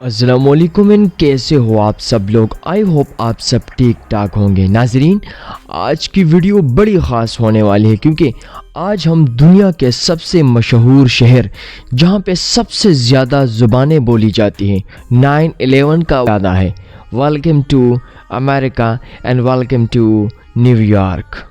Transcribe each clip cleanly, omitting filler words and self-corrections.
अस्सलामुअलैकुम एंड कैसे हो आप सब लोग। आई होप आप सब ठीक ठाक होंगे। नाजरीन, आज की वीडियो बड़ी ख़ास होने वाली है क्योंकि आज हम दुनिया के सबसे मशहूर शहर जहां पे सबसे ज़्यादा ज़ुबानें बोली जाती हैं 9/11 का वादा है। Welcome to America and welcome to New York.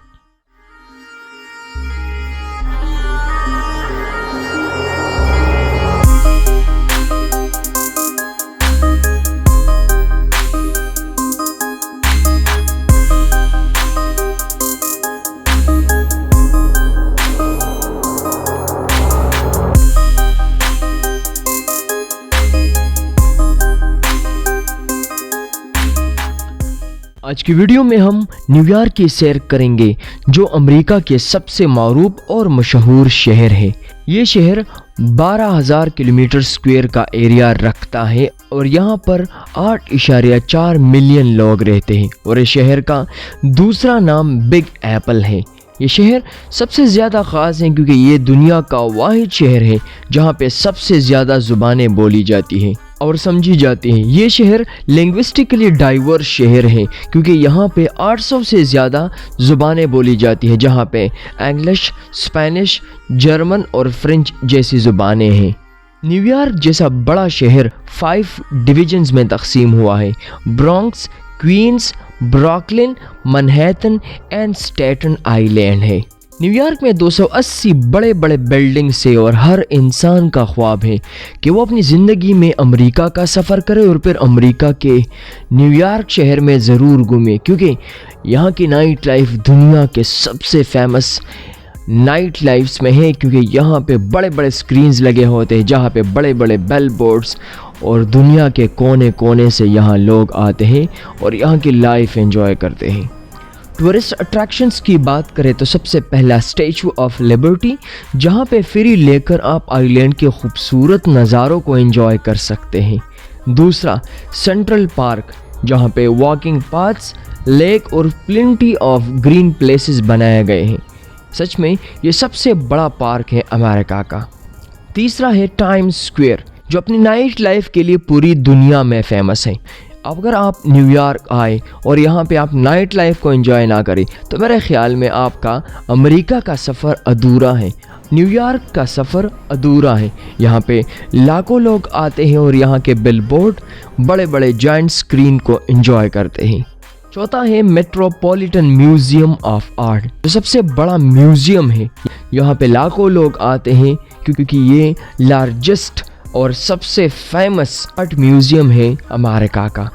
आज की वीडियो में हम न्यूयॉर्क की सैर करेंगे जो अमेरिका के सबसे मारूफ और मशहूर शहर है। ये शहर 12,000 किलोमीटर स्क्वायर का एरिया रखता है और यहाँ पर 8.4 मिलियन लोग रहते हैं और इस शहर का दूसरा नाम बिग एप्पल है। ये शहर सबसे ज़्यादा ख़ास है क्योंकि ये दुनिया का वाहिद शहर है जहाँ पे सबसे ज़्यादा ज़ुबानें बोली जाती हैं और समझी जाती हैं। ये शहर लिंग्विस्टिकली डाइवर्स शहर है क्योंकि यहाँ पे 800 से ज़्यादा ज़ुबानें बोली जाती हैं जहाँ पे इंग्लिश, स्पेनिश, जर्मन और फ्रेंच जैसी ज़ुबानें हैं। न्यूयॉर्क जैसा बड़ा शहर 5 डिवीजन्स में तकसीम हुआ है। Bronx, Queens, Brooklyn, Manhattan and Staten Island है। न्यूयॉर्क में 280 बड़े बड़े बिल्डिंग्स है और हर इंसान का ख्वाब है कि वो अपनी ज़िंदगी में अमेरिका का सफ़र करे और फिर अमेरिका के न्यूयॉर्क शहर में ज़रूर घूमे क्योंकि यहाँ की नाइट लाइफ दुनिया के सबसे फेमस नाइट लाइफ्स में है क्योंकि यहाँ पे बड़े बड़े स्क्रीन्स लगे होते हैं जहाँ पे बड़े बड़े बेल बोर्ड्स और दुनिया के कोने कोने से यहाँ लोग आते हैं और यहाँ की लाइफ एंजॉय करते हैं। टूरिस्ट अट्रैक्शंस की बात करें तो सबसे पहला स्टैचू ऑफ लिबर्टी जहाँ पे फेरी लेकर आप आइलैंड के खूबसूरत नज़ारों को एंजॉय कर सकते हैं। दूसरा सेंट्रल पार्क जहाँ पे वॉकिंग पाथ्स, लेक और प्लेंटी ऑफ ग्रीन प्लेसेस बनाए गए हैं। सच में ये सबसे बड़ा पार्क है अमेरिका का। तीसरा है टाइम्स स्क्वायर जो अपनी नाइट लाइफ के लिए पूरी दुनिया में फेमस है। अगर आप न्यूयॉर्क आए और यहाँ पे आप नाइट लाइफ को एंजॉय ना करें तो मेरे ख्याल में आपका अमेरिका का सफ़र अधूरा है, न्यूयॉर्क का सफ़र अधूरा है। यहाँ पे लाखों लोग आते हैं और यहाँ के बिलबोर्ड बड़े बड़े जायंट स्क्रीन को एंजॉय करते हैं। चौथा है मेट्रोपॉलिटन म्यूज़ियम ऑफ आर्ट जो सबसे बड़ा म्यूज़ियम है। यहाँ पे लाखों लोग आते हैं क्योंकि ये लार्जेस्ट और सबसे फेमस आर्ट म्यूज़ियम है अमेरिका का।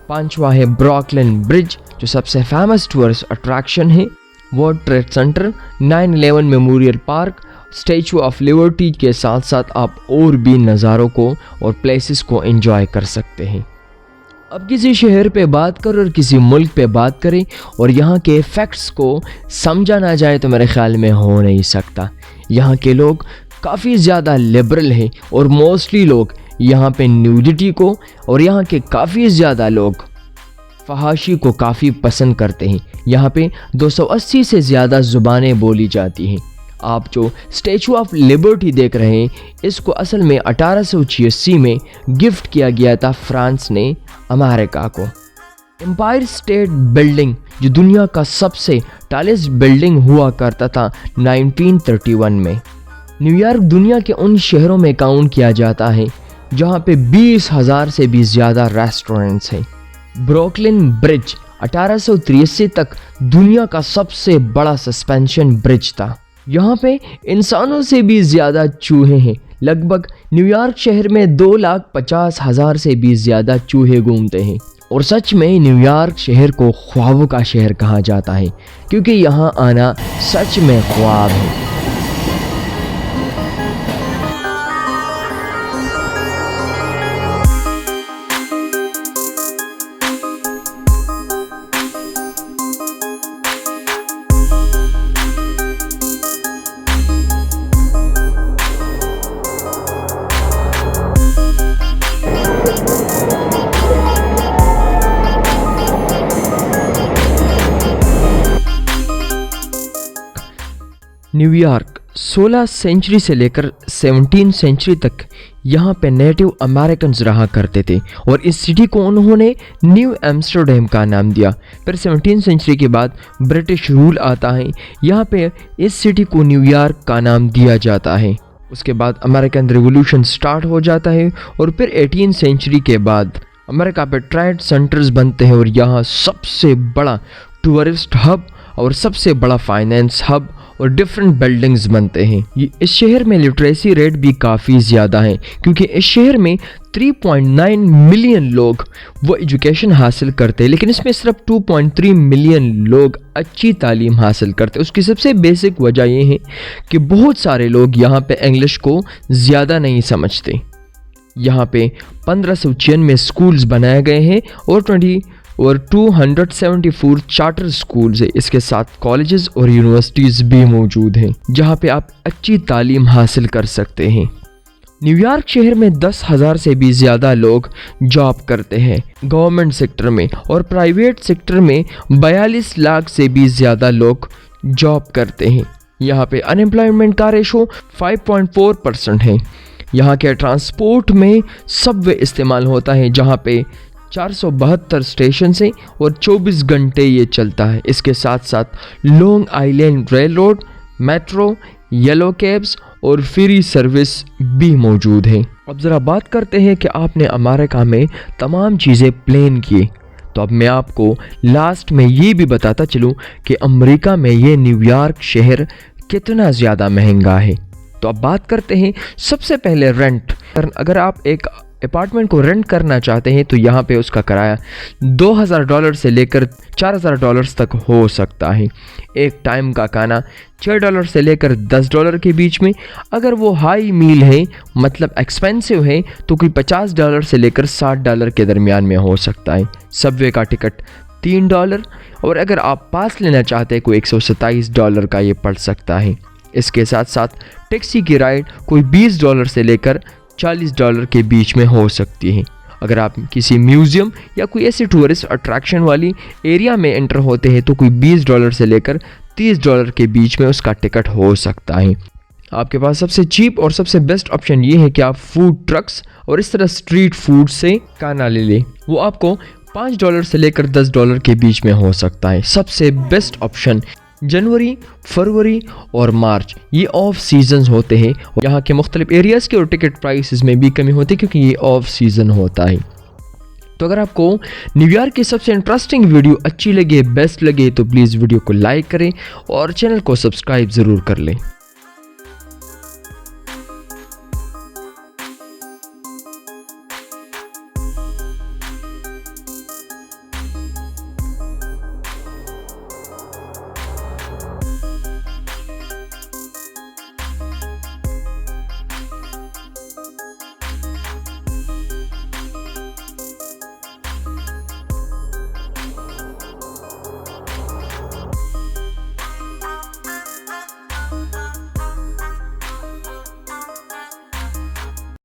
पांचवा है ब्रुकलिन ब्रिज जो सबसे फेमस टूरिस्ट अट्रैक्शन है। World trade centre, 9/11 memorial park, statue of liberty के साथ साथ आप और भी नज़ारों को और प्लेसेस को एंजॉय कर सकते हैं। अब किसी शहर पे बात करें और किसी मुल्क पे बात करें और यहाँ के फैक्ट्स को समझा ना जाए तो मेरे ख्याल में हो नहीं सकता। यहाँ के लोग काफ़ी ज़्यादा लिबरल हैं और मोस्टली लोग यहाँ पे न्यूडिटी को और यहाँ के काफ़ी ज़्यादा लोग फहाशी को काफ़ी पसंद करते हैं। यहाँ पे 280 से ज़्यादा ज़ुबानें बोली जाती हैं। आप जो स्टैचू ऑफ लिबर्टी देख रहे हैं इसको असल में 1886 में गिफ्ट किया गया था फ्रांस ने अमेरिका को। एम्पायर स्टेट बिल्डिंग जो दुनिया का सबसे टालेस्ट बिल्डिंग हुआ करता था 1931 में। न्यूयॉर्क दुनिया के उन शहरों में काउंट किया जाता है जहाँ पे 20,000 से भी ज़्यादा रेस्टोरेंट्स हैं। ब्रुकलिन ब्रिज 1883 तक दुनिया का सबसे बड़ा सस्पेंशन ब्रिज था। यहाँ पे इंसानों से भी ज़्यादा चूहे हैं। लगभग न्यूयॉर्क शहर में 2,50,000 से भी ज़्यादा चूहे घूमते हैं और सच में न्यूयॉर्क शहर को ख्वाबों का शहर कहा जाता है क्योंकि यहाँ आना सच में ख्वाब है। न्यूयॉर्क 16 सेंचुरी से लेकर 17 सेंचुरी तक यहाँ पे नेटिव अमेरिकन्स रहा करते थे और इस सिटी को उन्होंने न्यू एम्स्टर्डम का नाम दिया। फिर 17 सेंचुरी के बाद ब्रिटिश रूल आता है, यहाँ पे इस सिटी को न्यूयॉर्क का नाम दिया जाता है। उसके बाद अमेरिकन रिवॉल्यूशन स्टार्ट हो जाता है और फिर 18 सेंचुरी के बाद अमेरिका पे ट्रेड सेंटर्स बनते हैं और यहाँ सबसे बड़ा टूरिस्ट हब और सबसे बड़ा फाइनेंस हब और डिफरेंट बिल्डिंग्स बनते हैं। इस शहर में लिटरेसी रेट भी काफ़ी ज़्यादा है क्योंकि इस शहर में 3.9 मिलियन लोग वो एजुकेशन हासिल करते हैं, लेकिन इसमें सिर्फ 2.3 मिलियन लोग अच्छी तालीम हासिल करते हैं। उसकी सबसे बेसिक वजह ये है कि बहुत सारे लोग यहाँ पे इंग्लिश को ज़्यादा नहीं समझते। यहाँ पे 1596 स्कूल्स बनाए गए हैं और 274 चार्टर स्कूल्स है। इसके साथ कॉलेजेस और यूनिवर्सिटीज़ भी मौजूद हैं जहाँ पे आप अच्छी तालीम हासिल कर सकते हैं। न्यूयॉर्क शहर में 10,000 से भी ज़्यादा लोग जॉब करते हैं गवर्नमेंट सेक्टर में और प्राइवेट सेक्टर में 42 लाख से भी ज़्यादा लोग जॉब करते हैं। यहाँ पे अनएम्प्लॉयमेंट का रेशो 5.4% है। यहाँ के ट्रांसपोर्ट में सबवे इस्तेमाल होता है जहाँ पे 472 स्टेशन से और 24 घंटे ये चलता है। इसके साथ साथ long island rail road, metro, yellow cabs और फ्री सर्विस भी मौजूद है। अब ज़रा बात करते हैं कि आपने अमेरिका में तमाम चीज़ें प्लान की, तो अब मैं आपको लास्ट में ये भी बताता चलूँ कि अमेरिका में ये न्यूयॉर्क शहर कितना ज़्यादा महंगा है। तो अब बात करते हैं सबसे पहले रेंट। अगर आप एक अपार्टमेंट को रेंट करना चाहते हैं तो यहाँ पे उसका किराया $2,000 से लेकर $4,000 तक हो सकता है। एक टाइम का खाना $6 से लेकर $10 के बीच में। अगर वो हाई मील है मतलब एक्सपेंसिव है तो कोई $50 से लेकर $60 के दरमियान में हो सकता है। सबवे का टिकट $3 और अगर आप पास लेना चाहते हैं कोई $127 का ये पड़ सकता है। इसके साथ साथ टैक्सी की राइड कोई $20 से लेकर $40 के बीच में हो सकती है। अगर आप किसी म्यूज़ियम या कोई ऐसी टूरिस्ट अट्रैक्शन वाली एरिया में एंटर होते हैं तो कोई $20 से लेकर $30 के बीच में उसका टिकट हो सकता है। आपके पास सबसे चीप और सबसे बेस्ट ऑप्शन ये है कि आप फूड ट्रक्स और इस तरह स्ट्रीट फूड से खाना ले लें। वो आपको $5 से लेकर $10 के बीच में हो सकता है। सबसे बेस्ट ऑप्शन जनवरी, फरवरी और मार्च ये ऑफ सीजन्स होते हैं। यहाँ के मुख्तलिफ एरियाज़ के और टिकट प्राइसेस में भी कमी होती है क्योंकि ये ऑफ सीज़न होता है। तो अगर आपको न्यूयॉर्क की सबसे इंटरेस्टिंग वीडियो अच्छी लगे, बेस्ट लगे, तो प्लीज़ वीडियो को लाइक करें और चैनल को सब्सक्राइब ज़रूर कर लें।